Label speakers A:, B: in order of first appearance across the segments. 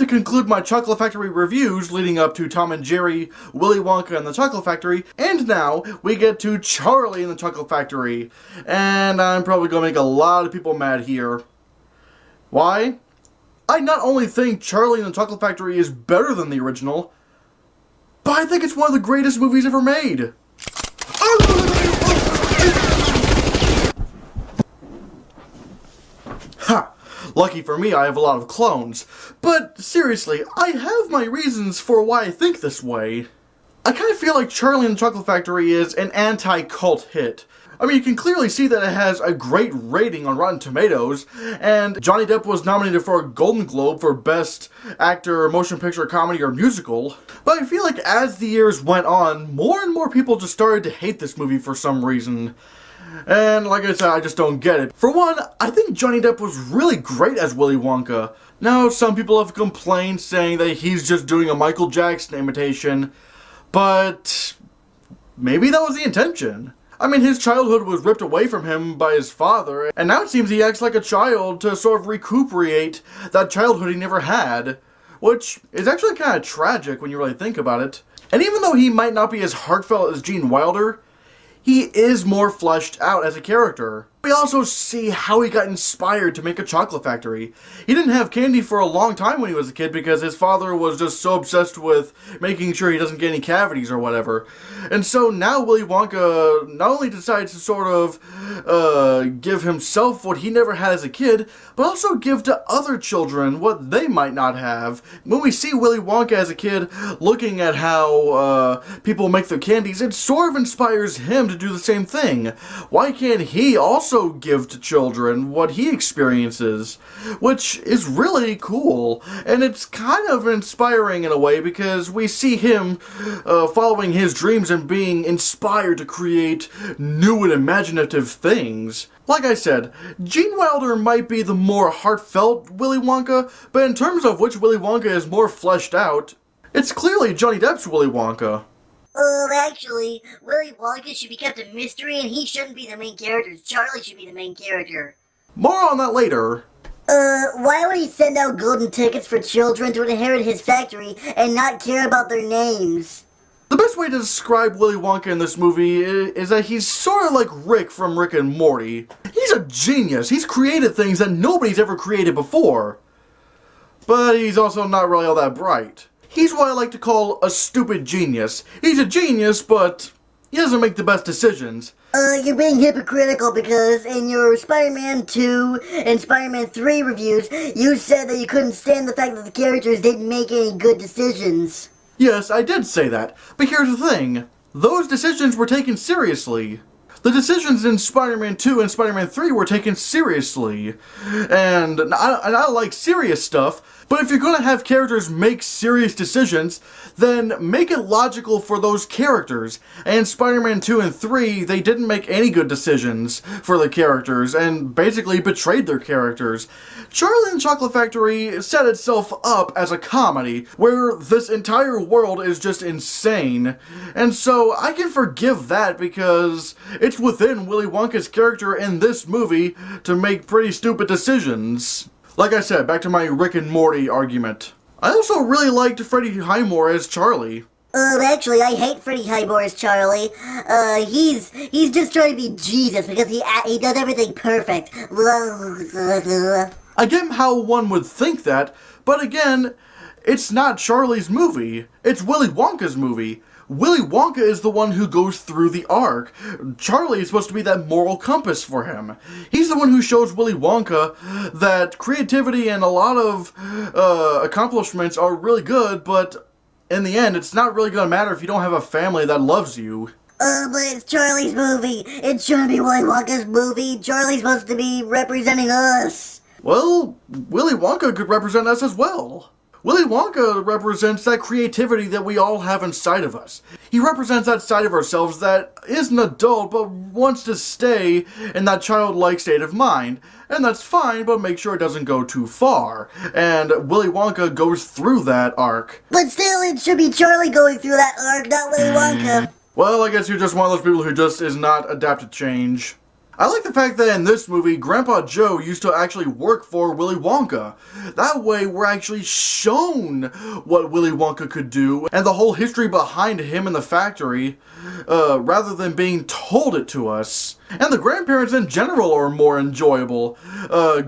A: to conclude my Chocolate Factory reviews leading up to Tom and Jerry, Willy Wonka and the Chocolate Factory, and now we get to Charlie and the Chocolate Factory. And I'm probably going to make a lot of people mad here. Why? I not only think Charlie and the Chocolate Factory is better than the original, but I think it's one of the greatest movies ever made. Ha! Lucky for me, I have a lot of clones. But seriously, I have my reasons for why I think this way. I kind of feel like Charlie and the Chocolate Factory is an anti-cult hit. I mean, you can clearly see that it has a great rating on Rotten Tomatoes, and Johnny Depp was nominated for a Golden Globe for Best Actor, Motion Picture, Comedy, or Musical. But I feel like as the years went on, more and more people just started to hate this movie for some reason. And like I said, I just don't get it. For one, I think Johnny Depp was really great as Willy Wonka. Now, some people have complained saying that he's just doing a Michael Jackson imitation, but maybe that was the intention. I mean, his childhood was ripped away from him by his father, and now it seems he acts like a child to sort of recuperate that childhood he never had, which is actually kind of tragic when you really think about it. And even though he might not be as heartfelt as Gene Wilder, he is more fleshed out as a character. We also see how he got inspired to make a chocolate factory. He didn't have candy for a long time when he was a kid because his father was just so obsessed with making sure he doesn't get any cavities or whatever. And so now Willy Wonka not only decides to sort of give himself what he never had as a kid, but also give to other children what they might not have. When we see Willy Wonka as a kid looking at how people make their candies, it sort of inspires him to do the same thing. Why can't he also give to children what he experiences? Which is really cool, and it's kind of inspiring in a way because we see him following his dreams and being inspired to create new and imaginative things. Like I said, Gene Wilder might be the more heartfelt Willy Wonka, but in terms of which Willy Wonka is more fleshed out, it's clearly Johnny Depp's Willy Wonka.
B: Actually, Willy Wonka should be kept a mystery and he shouldn't be the main character. Charlie should be the main character.
A: More on that later.
B: Why would he send out golden tickets for children to inherit his factory and not care about their names?
A: The best way to describe Willy Wonka in this movie is that he's sort of like Rick from Rick and Morty. He's a genius. He's created things that nobody's ever created before. But he's also not really all that bright. He's what I like to call a stupid genius. He's a genius, but he doesn't make the best decisions.
B: You're being hypocritical because in your Spider-Man 2 and Spider-Man 3 reviews, you said that you couldn't stand the fact that the characters didn't make any good decisions.
A: Yes, I did say that, but here's the thing. Those decisions were taken seriously. The decisions in Spider-Man 2 and Spider-Man 3 were taken seriously. And I like serious stuff, but if you're going to have characters make serious decisions, then make it logical for those characters. And in Spider-Man 2 and 3, they didn't make any good decisions for the characters, and basically betrayed their characters. Charlie and the Chocolate Factory set itself up as a comedy, where this entire world is just insane. And so I can forgive that because it's within Willy Wonka's character in this movie to make pretty stupid decisions. Like I said, back to my Rick and Morty argument. I also really liked Freddie Highmore as Charlie.
B: Actually, I hate Freddie Highmore as Charlie. He's just trying to be Jesus because he does everything perfect.
A: I get how one would think that, but again, it's not Charlie's movie. It's Willy Wonka's movie. Willy Wonka is the one who goes through the arc. Charlie is supposed to be that moral compass for him. He's the one who shows Willy Wonka that creativity and a lot of accomplishments are really good, but in the end, it's not really going to matter if you don't have a family that loves you.
B: But it's Charlie's movie. It shouldn't be Willy Wonka's movie. Charlie's supposed to be representing us.
A: Well, Willy Wonka could represent us as well. Willy Wonka represents that creativity that we all have inside of us. He represents that side of ourselves that is an adult but wants to stay in that childlike state of mind. And that's fine, but make sure it doesn't go too far. And Willy Wonka goes through that arc.
B: But still, it should be Charlie going through that arc, not Willy Wonka.
A: Well, I guess you're just one of those people who just is not adapted to change. I like the fact that in this movie, Grandpa Joe used to actually work for Willy Wonka. That way, we're actually shown what Willy Wonka could do and the whole history behind him in the factory, rather than being told it to us. And the grandparents in general are more enjoyable.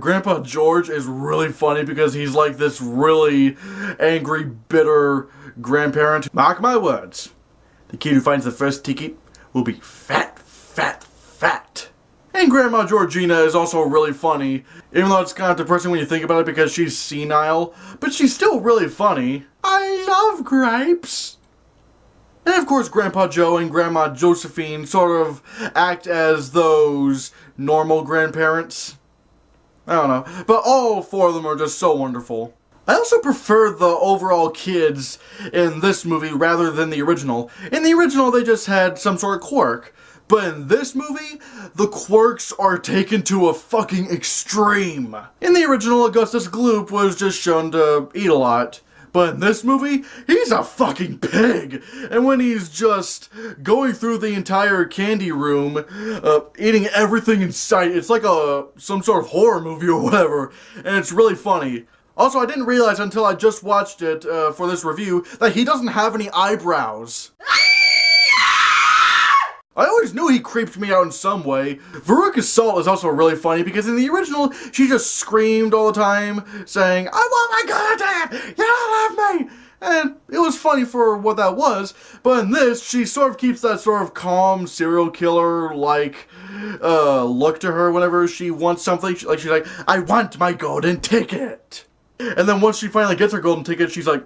A: Grandpa George is really funny because he's like this really angry, bitter grandparent. Mark my words, the kid who finds the first ticket will be fat, fat, fat. And Grandma Georgina is also really funny, even though it's kind of depressing when you think about it because she's senile, but she's still really funny. I love grapes. And of course Grandpa Joe and Grandma Josephine sort of act as those normal grandparents. I don't know, but all four of them are just so wonderful. I also prefer the overall kids in this movie rather than the original. In the original they just had some sort of quirk. But in this movie, the quirks are taken to a fucking extreme. In the original, Augustus Gloop was just shown to eat a lot. But in this movie, he's a fucking pig. And when he's just going through the entire candy room, eating everything in sight, it's like some sort of horror movie or whatever. And it's really funny. Also, I didn't realize until I just watched it for this review that he doesn't have any eyebrows. I always knew he creeped me out in some way. Veruca Salt is also really funny because in the original, she just screamed all the time, saying, I want my goddamn, you don't love me! And it was funny for what that was, but in this, she sort of keeps that sort of calm, serial killer-like look to her whenever she wants something. She's like, I want my golden ticket! And then once she finally gets her golden ticket, she's like,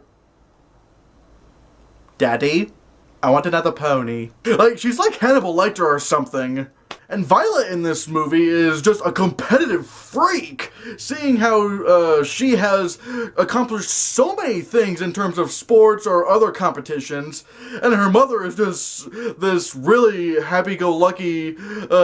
A: Daddy? I want another pony. Like, she's like Hannibal Lecter or something. And Violet in this movie is just a competitive freak, seeing how she has accomplished so many things in terms of sports or other competitions, and her mother is just this really happy-go-lucky,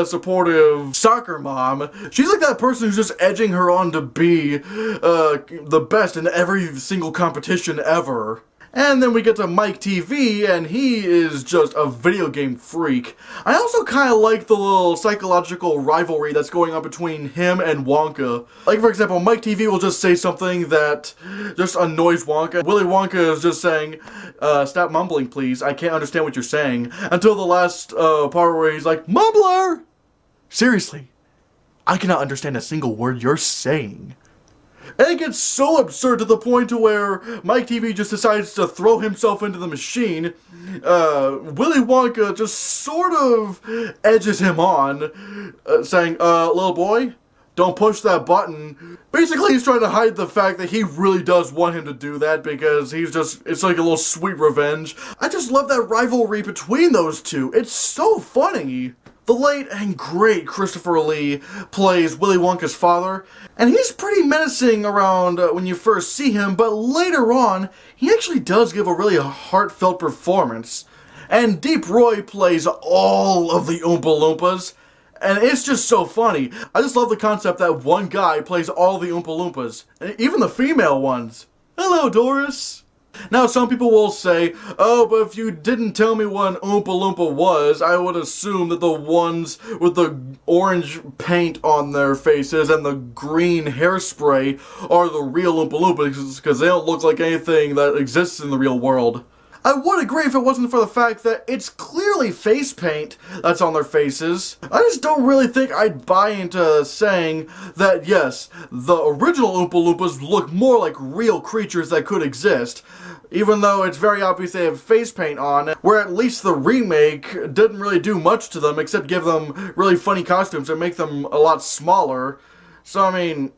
A: supportive soccer mom. She's like that person who's just edging her on to be the best in every single competition ever. And then we get to Mike TV, and he is just a video game freak. I also kind of like the little psychological rivalry that's going on between him and Wonka. Like, for example, Mike TV will just say something that just annoys Wonka. Willy Wonka is just saying, stop mumbling, please. I can't understand what you're saying. Until the last part where he's like, Mumbler! Seriously, I cannot understand a single word you're saying. And it gets so absurd to the point to where Mike TV just decides to throw himself into the machine. Willy Wonka just sort of edges him on, saying, little boy, don't push that button. Basically, he's trying to hide the fact that he really does want him to do that because it's like a little sweet revenge. I just love that rivalry between those two. It's so funny. The late and great Christopher Lee plays Willy Wonka's father, and he's pretty menacing around when you first see him, but later on, he actually does give a really heartfelt performance. And Deep Roy plays all of the Oompa Loompas, and it's just so funny. I just love the concept that one guy plays all the Oompa Loompas, and even the female ones. Hello, Doris! Now, some people will say, oh, but if you didn't tell me what an Oompa Loompa was, I would assume that the ones with the orange paint on their faces and the green hairspray are the real Oompa Loompas, because they don't look like anything that exists in the real world. I would agree if it wasn't for the fact that it's clearly face paint that's on their faces. I just don't really think I'd buy into saying that, yes, the original Oompa Loompas look more like real creatures that could exist, even though it's very obvious they have face paint on, where at least the remake didn't really do much to them except give them really funny costumes and make them a lot smaller. So, I mean,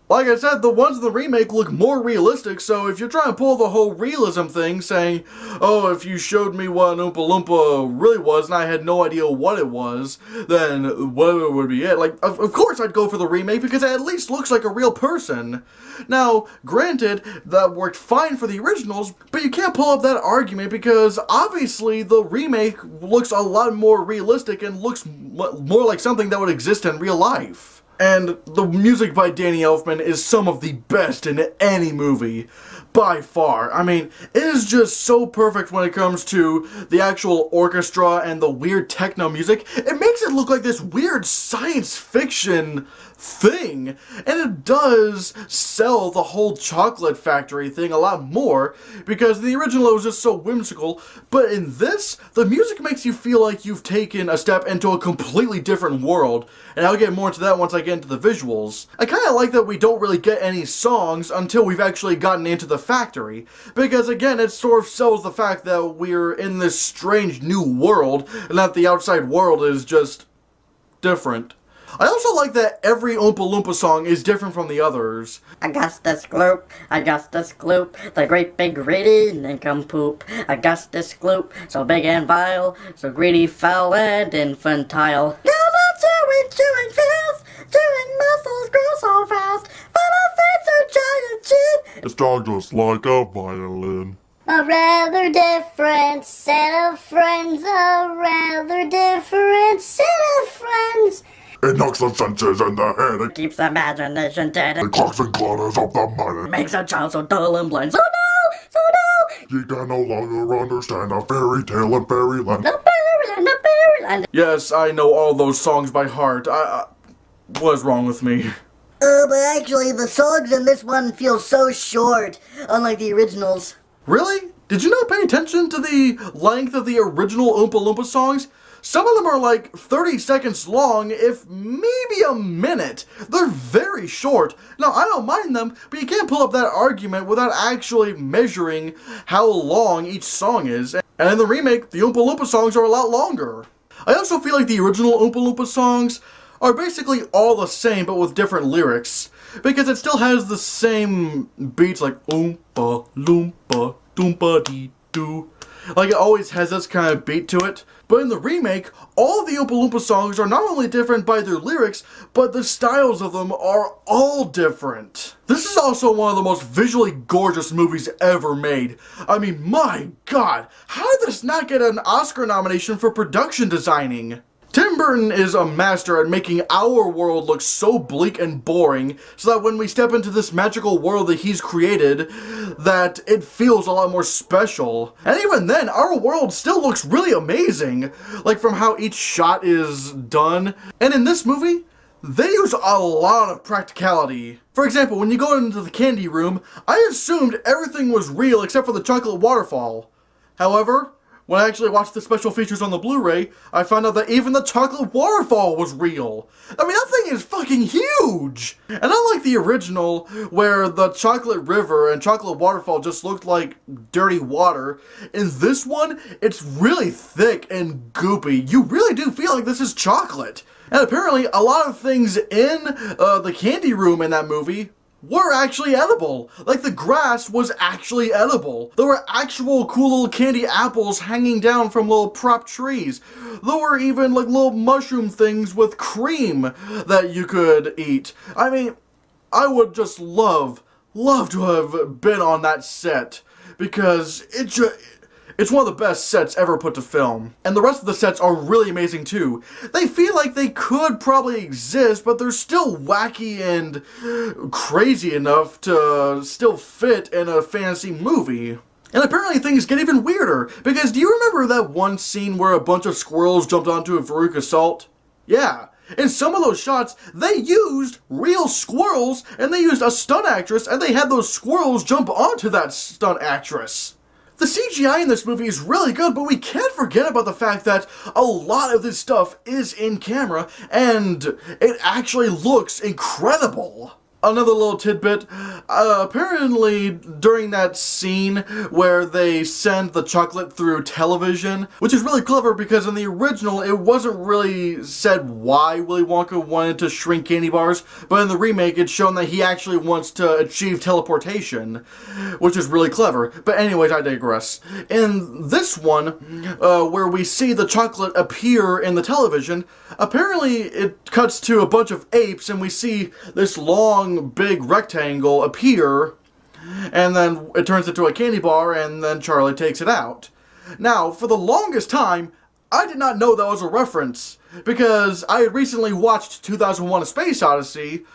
A: like I said, the ones in the remake look more realistic, so if you're trying to pull the whole realism thing, saying, oh, if you showed me what an Oompa Loompa really was and I had no idea what it was, then what would be it? Like, of course I'd go for the remake because it at least looks like a real person. Now, granted, that worked fine for the originals, but you can't pull up that argument because obviously the remake looks a lot more realistic and looks more like something that would exist in real life. And the music by Danny Elfman is some of the best in any movie. by far. I mean, it is just so perfect when it comes to the actual orchestra and the weird techno music. It makes it look like this weird science fiction thing, and it does sell the whole chocolate factory thing a lot more, because the original was just so whimsical, but in this, the music makes you feel like you've taken a step into a completely different world, and I'll get more into that once I get into the visuals. I kinda like that we don't really get any songs until we've actually gotten into the factory, because again, it sort of sells the fact that we're in this strange new world, and that the outside world is just different. I also like that every Oompa Loompa song is different from the others.
C: Augustus Gloop, Augustus Gloop, the great big greedy nincompoop. Augustus Gloop, so big and vile, so greedy, foul, and infantile. Chewing fast, chewing muscles grow so fast, but my face are giant chin.
D: It's not just like a violin.
E: A rather different set of friends, a rather different set of friends.
D: It knocks the senses in the head. It
C: Keeps the imagination dead and
D: clocks and clutters up the mind.
C: makes a child so dull and blind. So no, so no.
D: You can no longer understand a fairy tale in fairyland.
C: The fairyland, the fairyland.
A: Yes, I know all those songs by heart. What's wrong with me?
B: But actually, the songs in this one feel so short, unlike the originals.
A: Really? Did you not pay attention to the length of the original Oompa Loompa songs? Some of them are like 30 seconds long, if maybe a minute. They're very short. Now, I don't mind them, but you can't pull up that argument without actually measuring how long each song is. And in the remake, the Oompa Loompa songs are a lot longer. I also feel like the original Oompa Loompa songs are basically all the same, but with different lyrics. Because it still has the same beats like Oompa Loompa Doompa Dee Doo. Like, it always has this kind of beat to it. But in the remake, all of the Oompa Loompa songs are not only different by their lyrics, but the styles of them are all different. This is also one of the most visually gorgeous movies ever made. I mean, my god, how did this not get an Oscar nomination for production designing? Tim Burton is a master at making our world look so bleak and boring, so that when we step into this magical world that he's created, that it feels a lot more special. And even then, our world still looks really amazing, like from how each shot is done. And in this movie, they use a lot of practicality. For example, when you go into the candy room, I assumed everything was real except for the chocolate waterfall. However, when I actually watched the special features on the Blu-ray, I found out that even the chocolate waterfall was real. I mean, that thing is fucking huge! And unlike the original, where the chocolate river and chocolate waterfall just looked like dirty water, in this one, it's really thick and goopy. You really do feel like this is chocolate. And apparently, a lot of things in the candy room in that movie were actually edible. Like, the grass was actually edible. There were actual cool little candy apples hanging down from little prop trees. There were even like little mushroom things with cream that you could eat. I mean, I would just love to have been on that set, because it's one of the best sets ever put to film. And the rest of the sets are really amazing too. They feel like they could probably exist, but they're still wacky and crazy enough to still fit in a fantasy movie. And apparently things get even weirder, because do you remember that one scene where a bunch of squirrels jumped onto a Veruca Salt? Yeah. In some of those shots, they used real squirrels, and they used a stunt actress, and they had those squirrels jump onto that stunt actress. The CGI in this movie is really good, but we can't forget about the fact that a lot of this stuff is in camera, and it actually looks incredible. Another little tidbit, apparently during that scene where they send the chocolate through television, which is really clever because in the original it wasn't really said why Willy Wonka wanted to shrink candy bars, but in the remake it's shown that he actually wants to achieve teleportation, which is really clever. But anyways, I digress. In this one, where we see the chocolate appear in the television, apparently it cuts to a bunch of apes and we see this long big rectangle appear, and then it turns into a candy bar, and then Charlie takes it out. Now, for the longest time, I did not know that was a reference, because I had recently watched 2001: A Space Odyssey,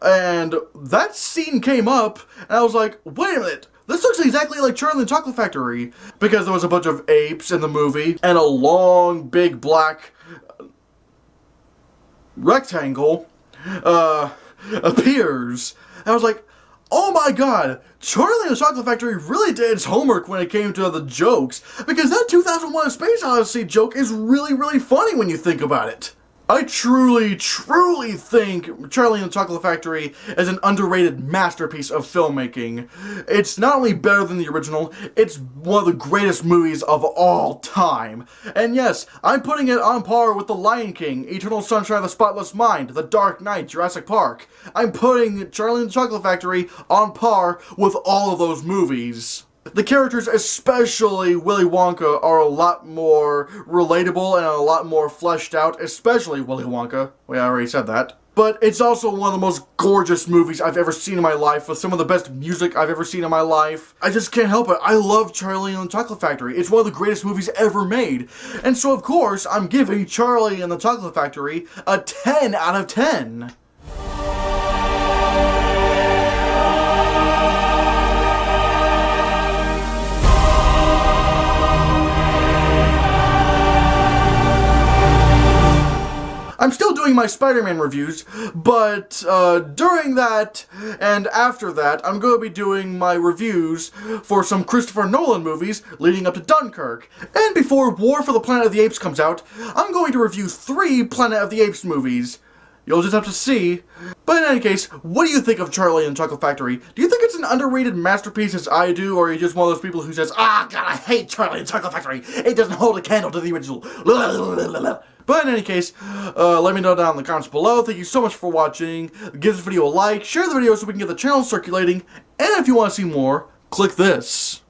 A: and that scene came up, and I was like, wait a minute, This looks exactly like Charlie and the Chocolate Factory, because there was a bunch of apes in the movie, and a long, big, black rectangle appears. And I was like, oh my god, Charlie and the Chocolate Factory really did its homework when it came to the jokes, because that 2001: A Space Odyssey joke is really, really funny when you think about it. I truly, truly think Charlie and the Chocolate Factory is an underrated masterpiece of filmmaking. It's not only better than the original, it's one of the greatest movies of all time. And yes, I'm putting it on par with The Lion King, Eternal Sunshine of the Spotless Mind, The Dark Knight, Jurassic Park. I'm putting Charlie and the Chocolate Factory on par with all of those movies. The characters, especially Willy Wonka, are a lot more relatable and a lot more fleshed out, especially Willy Wonka. Well, I already said that. But it's also one of the most gorgeous movies I've ever seen in my life, with some of the best music I've ever seen in my life. I just can't help it. I love Charlie and the Chocolate Factory. It's one of the greatest movies ever made. And so, of course, I'm giving Charlie and the Chocolate Factory a 10 out of 10. I'm still doing my Spider-Man reviews, but during that and after that, I'm going to be doing my reviews for some Christopher Nolan movies leading up to Dunkirk. And before War for the Planet of the Apes comes out, I'm going to review 3 Planet of the Apes movies. You'll just have to see. But in any case, what do you think of Charlie and the Chocolate Factory? Do you think it's an underrated masterpiece as I do, or are you just one of those people who says, ah, God, I hate Charlie and the Chocolate Factory. It doesn't hold a candle to the original. But in any case, let me know down in the comments below. Thank you so much for watching. Give this video a like, share the video so we can get the channel circulating, and if you want to see more, click this.